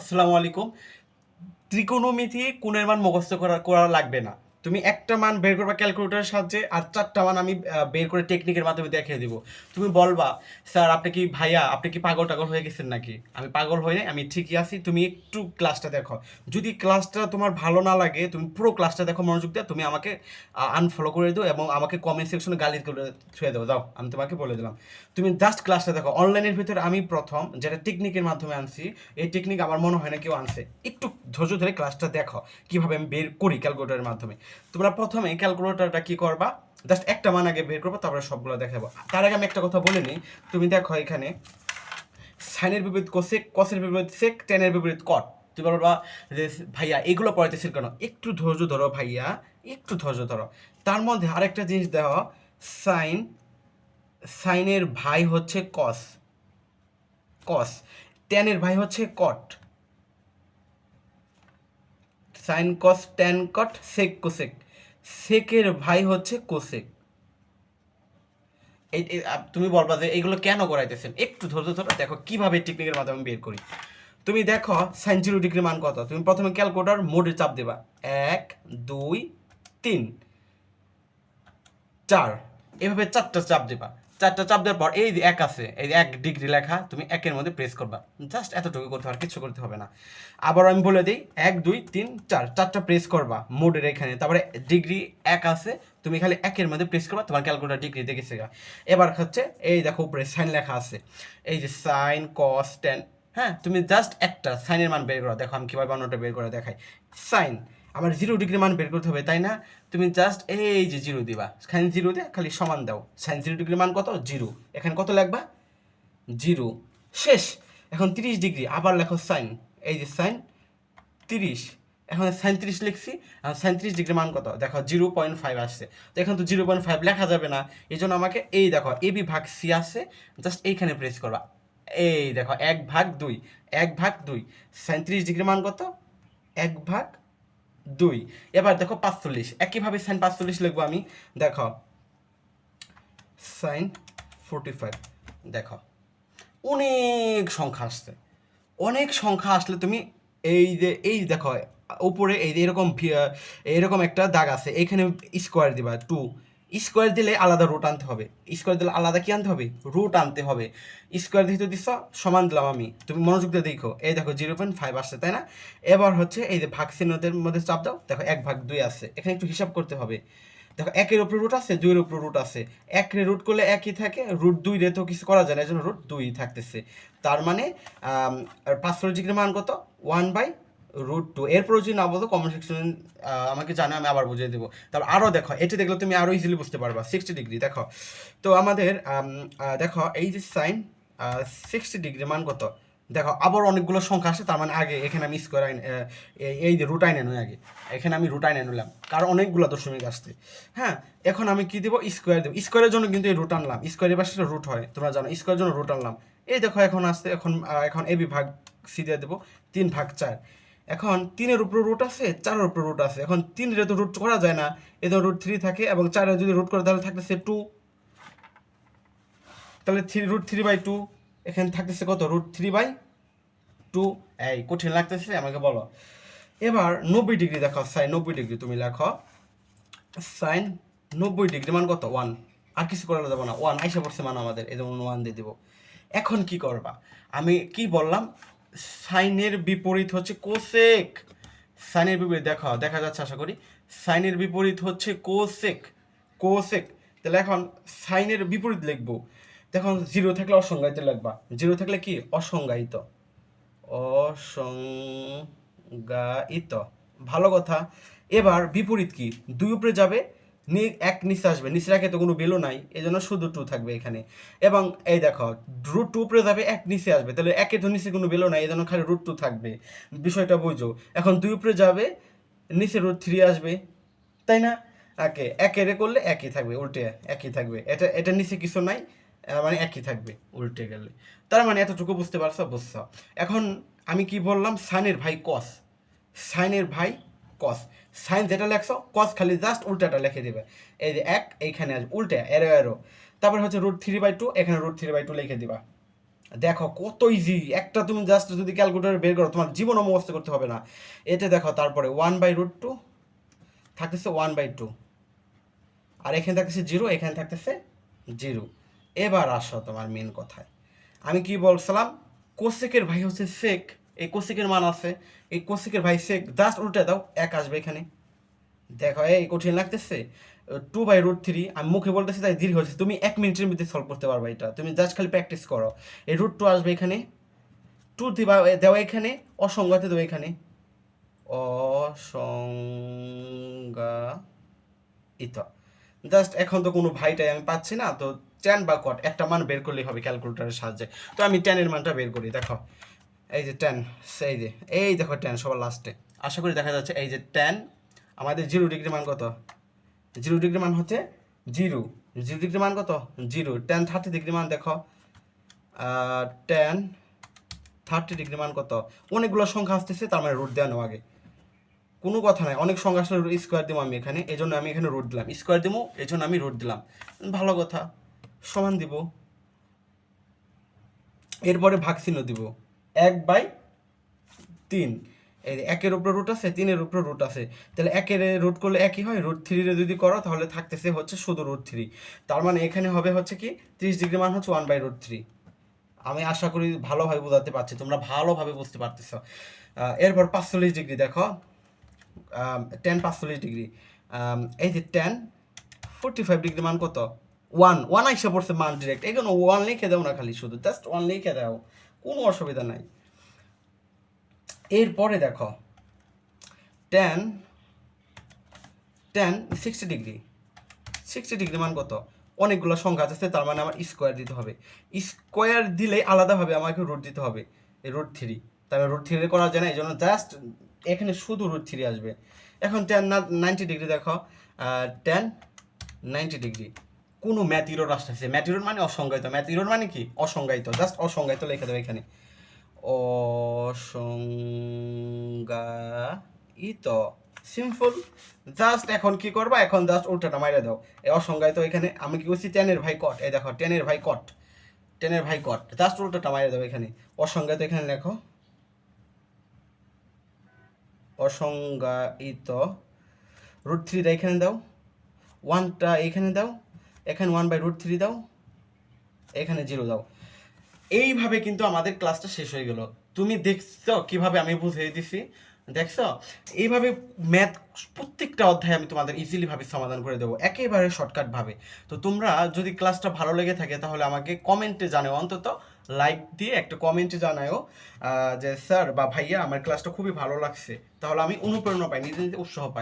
আসসালামু আলাইকুম। ত্রিকোণমিতি কোণের মান মুখস্থ করা লাগবে না। তুমি একটা মান বের করবা ক্যালকুলেটরের সাহায্যে, আর চারটা মান আমি বের করে টেকনিকের মাধ্যমে দেখিয়ে দিব। তুমি বলবা, স্যার আপনি কি ভাইয়া আপনি কি পাগল টাগল হয়ে গেছেন নাকি? আমি পাগল হই নাই, আমি ঠিকই আছি। তুমি একটু ক্লাসটা দেখো। যদি ক্লাসটা তোমার ভালো না লাগে, তুমি পুরো ক্লাসটা দেখো মনোযোগ দিয়ে। তুমি আমাকে আনফলো করে দিও এবং আমাকে কমেন্ট সেকশনে গালি করে ছুঁয়ে দেবো। দাও, আমি তোমাকে বলে দিলাম। তুমি জাস্ট ক্লাসটা দেখো। অনলাইনের ভিতরে আমি প্রথম যেটা টেকনিকের মাধ্যমে আনছি, এই টেকনিক আমার মনে হয় না কেউ আনছে। একটু ধৈর্য ধরে ক্লাসটা দেখো কিভাবে আমি বের করি ক্যালকুলেটরের মাধ্যমে। তোমরা প্রথমে ক্যালকুলেটরটা কি করবা, জাস্ট একটা মান আগে বের করবো, তারপরে সবগুলো দেখাবো। তার আগে আমি একটা কথা বলে নিই। তুমি দেখো এখানে সাইনের বিপরীত কোসেক, কসের বিপরীত সেক, টেনের বিপরীত কট। তুমি বলবা যে ভাইয়া এগুলো পড়াইতেছিল কেন? একটু ধৈর্য ধরো ভাইয়া, একটু ধৈর্য ধরো। তার মধ্যে আরেকটা জিনিস দেওয়া, সাইন, সাইনের ভাই হচ্ছে কস, কস। টেনের ভাই হচ্ছে cot, sine cos tan cot sec cosec. সেকের ভাই হচ্ছে কোসেক। তুমি বলবা যে এইগুলো কেন করাইতেছেন? একটু ধৈর্য ধরো, দেখো কিভাবে টেকনিকের মাধ্যমে বের করি। তুমি দেখো সাইন 0 ডিগ্রি মান কত। তুমি প্রথমে ক্যালকুলেটর মোডে চাপ দেবা, 1 2 3 4, এভাবে চারটা চাপ দেবা। চারটা চাপ দেওয়ার পর এই যে এক আছে, এই 1 ডিগ্রি লেখা, তুমি একের মধ্যে প্রেস করবা। জাস্ট এতটুকু করতে হবে, কিছু করতে হবে না। আবার আমি বলে দিই, 1 2 3 4, চারটা প্রেস করবা মোডের এখানে। তারপরে ডিগ্রি 1 আছে, তুমি খালি একের মধ্যে প্রেস করবা, তোমার ক্যালকুলেটর ডিগ্রি দেখেছে গা। এবার হচ্ছে এই দেখো উপরে সাইন লেখা আছে, এই যে সাইন কস টেন। হ্যাঁ, তুমি জাস্ট একটা সাইনের মান বের করো। দেখো আমি কীভাবে অন্যটা বের করে দেখাই। সাইন আমার 0 ডিগ্রি মান বের করতে হবে, তাই না? তুমি জাস্ট এই যে 0 দিবা, সাইন 0 দিয়ে খালি সমান দাও। সাইন 0 ডিগ্রি মান কত? 0। এখানে কত লিখবা? 0। শেষ। এখন 30 ডিগ্রি, আবার লেখো সাইন, এই যে সাইন 30। এখন সাইন 30 লিখছি। সাইন 30 ডিগ্রি মান কত? দেখো 0.5 আসছে। তো এখন তো 0.5 লেখা যাবে না, এই জন্য আমাকে এই দেখো এ বি ভাগ সি আছে, জাস্ট এইখানে প্রেস করবা। এই দেখো 1/2, 1/2। সাইন 30 ডিগ্রি মান কত? 1/2। এবার দেখো 45, একইভাবে সাইন 45 লিখবো আমি। দেখো সাইন 45। দেখো অনেক সংখ্যা আসছে। অনেক সংখ্যা আসলে তুমি এই যে এই দেখো উপরে এই যে এরকম এরকম একটা দাগ আছে, এখানে স্কোয়ার দিবা 2। স্কোয়ার দিলে আলাদা রুট আনতে হবে। স্কোয়ার দিলে আলাদা কি আনতে হবে? রুট আনতে হবে। স্কোয়ার দিতে দিচ্ছ, সমান দিলাম আমি। তুমি মনোযোগ দিয়ে দেখো, এই দেখো 0.5 আসছে, তাই না? এবার হচ্ছে এই যে ভাগ চিহ্নদের মধ্যে চাপ দাও, দেখো 1/2 আসছে। এখানে একটু হিসাব করতে হবে। দেখো একের উপরে রুট আছে, 2-এর উপরে রুট আছে। এক রে রুট করলে একই থাকে, রুট 2 রে তো কিছু করা যায় না, এই জন্য রুট 2 থাকতেছে। তার মানে 5/ডিগ্রির মান কত? 1/√2। এরপর যদি না বলতো কমেন্ট সেকশন আমাকে জানে, আমি আবার বুঝিয়ে দেবো। তারপর আরও দেখো, এটি দেখলে তুমি আরও ইজিলি বুঝতে পারবা। 60 ডিগ্রি দেখো। তো আমাদের দেখো এই যে সাইন 60 ডিগ্রি মান কত? দেখো আবার অনেকগুলো সংখ্যা আসে, তার মানে আগে এখানে আমি স্কোয়ার আইন এই যে রুট আইনে নই আগে। এখানে আমি রুট আইনে নিলাম, কারণ অনেকগুলো দশমিক আসছে। হ্যাঁ, এখন আমি কি দেবো? স্কোয়ার দেবো। স্কোয়ারের জন্য কিন্তু এই রুট আনলাম, স্কোয়ারের পাশে রুট হয়, তোমরা জানো। স্কোয়ারের জন্য রুট আনলাম। এই দেখো এখন আসছে, এখন এবি ভাগ সি দিয়ে দেবো, 3/4। এখন 3-এর উপরে রুট আছে, 4-এর উপরে রুট আছে। এখন 3-এর তো রুট করা যায় না, এদের রুট 3 থাকে, এবং 4-এর যদি রুট করে তাহলে থাকতেছে 2। তাহলে √3/2। এখানে থাকতেছে কত? √3/2। এই কঠিন লাগতেছে আমাকে বলো। এবার 90 ডিগ্রি দেখো, সাইন 90 ডিগ্রি তুমি লেখো। সাইন 90 ডিগ্রি মান কত? 1। আর কিছু করা যাবে না, 1 আইসা পড়ছে মান আমাদের, এই জন্য 1 দিয়ে দিব। এখন কি করবা? আমি কি বললাম? সাইনের বিপরীত হচ্ছে কোসেক। সাইনের বিপরীত দেখো, দেখা যাচ্ছে আশা করি। সাইনের বিপরীত হচ্ছে কোসেক, কোসেক। তাহলে এখন সাইনের বিপরীত লিখবো। দেখো 0 থাকলে অসংজ্ঞায়িত লিখবা। 0 থাকলে কি? অসংজ্ঞায়িত, অসংজ্ঞায়িত। ভালো কথা। এবার বিপরীত কি? 2 উপরে যাবে, এক নিচে আসবে। নিচে রাখে তো কোনো ভ্যালু নাই, এই জন্য শুধু 2 থাকবে এখানে। এবং এই দেখো √2 উপরে যাবে, এক নিচে আসবে, তাহলে একে তো নিচে কোনো ভ্যালু নাই, এই জন্য খালি √2 থাকবে। বিষয়টা বুঝো। এখন 2 উপরে যাবে, নিচে √3 আসবে, তাই না? একের করলে একই থাকবে, উল্টে একই থাকবে। এটা নিচে কিছু নাই, মানে একই থাকবে উল্টে গেলে। তার মানে এতটুকু বুঝতে পারছো? বুঝছো। এখন আমি কি বললাম? সাইনের ভাই কস, সাইনের ভাই কস। সাইন যেটা লেখছো, কস খালি জাস্ট উল্টাটা লিখে দিবে। এই যে এক এইখানে আসবে, উল্টে এরো এরো। তারপরে হচ্ছে √3/2, এখানে √3/2 লিখে দিবা। দেখো কত ইজি, একটা তুমি জাস্ট যদি ক্যালকুলেটর বের করো তোমার জীবনও মুখস্থ করতে হবে না। এতে দেখো তারপরে 1/√2 থাকতেছে 1/2, আর এখানে থাকতেছে 0, এখানে থাকতেছে 0। এবার আসো তোমার মেন কথায়, আমি কি বলছিলাম, কোসেকের ভাই হচ্ছে সেক, এই কোসেকের মান আছে, এই কোসেকের ভাই সেক, জাস্ট উল্টে দাও, এক আসবে এখানে। দেখো এই কঠিন লাগতেছে, 2/√3, আমি মুখে বলতেছি তাই দীর্ঘ হচ্ছে, তুমি 1 মিনিটের মধ্যে সলভ করতে পারবে এটা, তুমি জাস্ট খালি প্র্যাকটিস করো। এই √2 আসবে এখানে, 2 দিবা, দেওয়া এখানে, অসংজ্ঞাতে দেবো এখানে, অসংজ্ঞায়িত। জাস্ট এখন তো কোনো ভাইটাই আমি পাচ্ছি না, তো ট্যান বা কট একটা মান বের করলেই হবে ক্যালকুলেটরের সাহায্যে। তো আমি ট্যানের মানটা বের করি, দেখো এই যে ট্যান, এই দেখো ট্যান সবার লাস্টে, আশা করি দেখা যাচ্ছে। এই যে ট্যান, আমাদের 0 ডিগ্রি মান কত, 0 ডিগ্রি মান হচ্ছে 0, 0 ডিগ্রি মান কত 0, ট্যান 30 ডিগ্রি মান দেখো, ট্যান 30 ডিগ্রি মান কত, অনেকগুলো সংখ্যা আসতেছে, তার মানে রুট দেওয়া নেওয়া আগে, কোনো কথা নাই, অনেক সংখ্যা আসলে স্কোয়ার দিব আমি এখানে, এই জন্য আমি এখানে রুট দিলাম, স্কোয়ার দিব এই জন্য আমি রুট দিলাম, ভালো কথা, সমান দিব, এরপরে ভাগ চিহ্ন দিব, 1/3, এই 1-এর উপরে রুট আছে, 3-এর উপরে রুট আছে, তাহলে 1-এর রুট করলে একই হয়, √3 যদি করো তাহলে থাকতেছে হচ্ছে শুধু √3, তার মানে এখানে হবে হচ্ছে কি 30 ডিগ্রি মান হচ্ছে 1/√3। আমি আশা করি ভালোভাবে বোঝাতে পারছি, তোমরা ভালোভাবে বুঝতে পারতেছ। এরপর 45 ডিগ্রি দেখো, টেন 45 ডিগ্রি, এই যে টেন 45 ডিগ্রি মান কত, 1 আইসা পড়ছে মান ডিরেক্ট, এই জন্য 1 লিখে দাও না, খালি শুধু জাস্ট 1 লিখে দাও, কোনো অসুবিধা নাই। এরপরে দেখো টেন 60 ডিগ্রি, 60 ডিগ্রি মান কত, অনেকগুলো সংখ্যা আছে, তার মানে আমার স্কোয়ার দিতে হবে, স্কোয়ার দিলে আলাদাভাবে আমাকে রুট দিতে হবে, এই √3, তাহলে √3 করা যায় না, এই জন্য জাস্ট এখানে শুধু √3 আসবে। এখন 90 ডিগ্রি দেখো, 90 ডিগ্রি, কোনো ম্যাথ ইরোর আসতেছে, ম্যাথ ইরোর মানে অসংজ্ঞায়িত, ম্যাথ ইরোর মানে কি অসংজ্ঞায়িত, জাস্ট অসংজ্ঞায়িত লিখে দেবে এখানে, অসংজ্ঞায়িত, সিম্পল। জাস্ট এখন কি করবা, এখন জাস্ট উল্টাটা মাইরা দাও, এই অসংজ্ঞায়িত এখানে আমি কি করছি, টেনের ভাই কট, এই দেখো টেনের ভাই কট, টেনের ভাই কট, জাস্ট উল্টাটা মাইরা দাও এখানে, অসংজ্ঞায়িত এখানে লেখো, অসংজ্ঞায়িত, √3 এখানে দাও, 1টা এখানে দাও, এখানে 1/√3 দাও, এখানে 0 দাও। এইভাবে কিন্তু আমাদের ক্লাসটা শেষ হয়ে গেল। তুমি দেখছো কিভাবে আমি বুঝিয়ে দিছি, দেখছো এইভাবে ম্যাথ প্রত্যেকটা অধ্যায় আমি তোমাদের ইজিলি ভাবে সমাধান করে দেবো, একেবারে শর্টকাট ভাবে। তো তোমরা যদি ক্লাসটা ভালো লেগে থাকে তাহলে আমাকে কমেন্টে জানাও, অন্তত লাইক দিয়ে একটা কমেন্টে জানাও যে স্যার বা ভাইয়া আমার ক্লাসটা খুবই ভালো লাগছে, তাহলে আমি অনুপ্রেরণা পাই, নিজে নিজে উৎসাহ পাই।